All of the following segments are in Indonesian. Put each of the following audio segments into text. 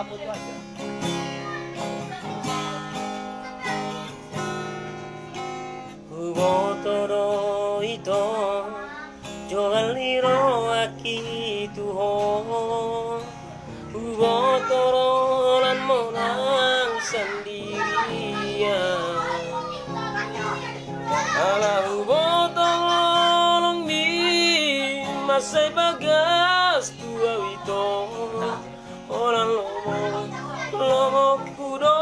foto aja. Ubotoro ito Jogaliro aki tuho Ubotoro lan monang sendirian Ala ubotoro long mi Masay bagas tua ito Orang lomo kudo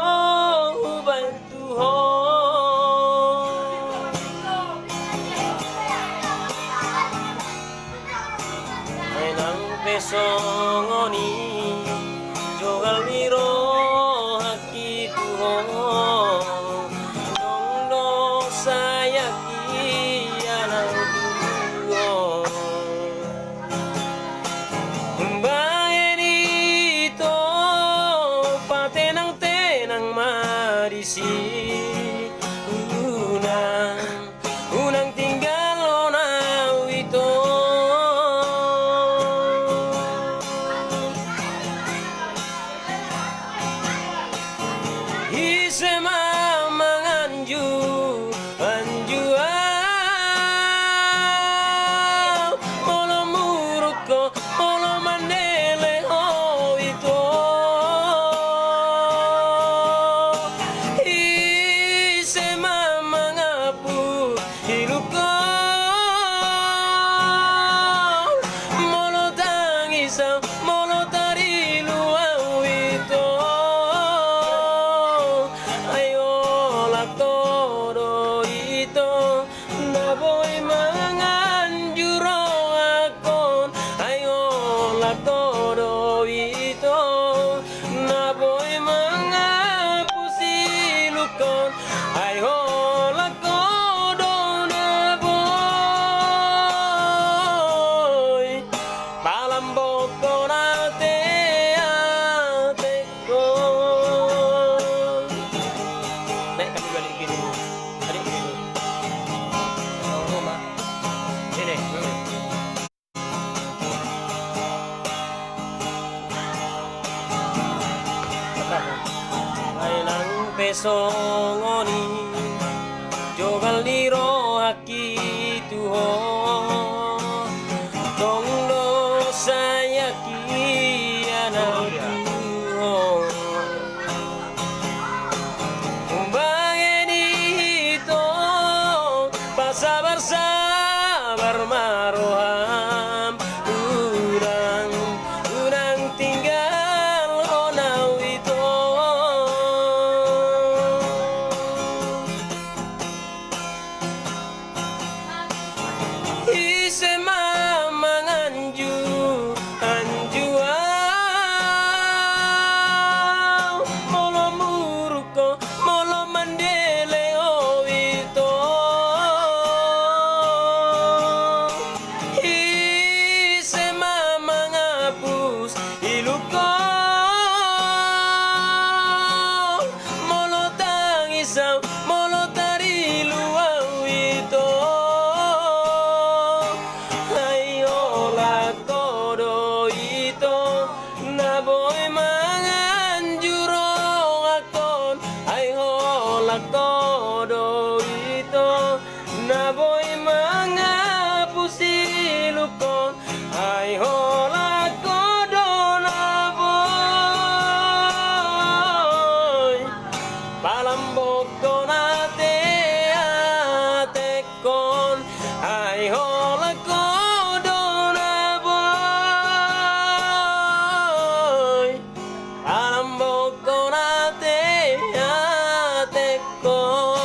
ubay tuho Pesongoni jogal miro haki tuho dong dong sayaki anang tuho Mbaen ito patenang tenang marisi unang tinggal onaw ito todo ito na boy mga pusilukon ay hola ko do na boy palambok ko na te ko naik kami balik gini adik gini rumah sini pesongoni jogal diro haki tuho tongdo sayaki anak tuho umbangen ito pasabar sabar maroham urang tinggal onaw ito todo ito na boy mga pusilukon ay hola todo na boy palambok to na te atekon ay hola todo na boy palambok to na te con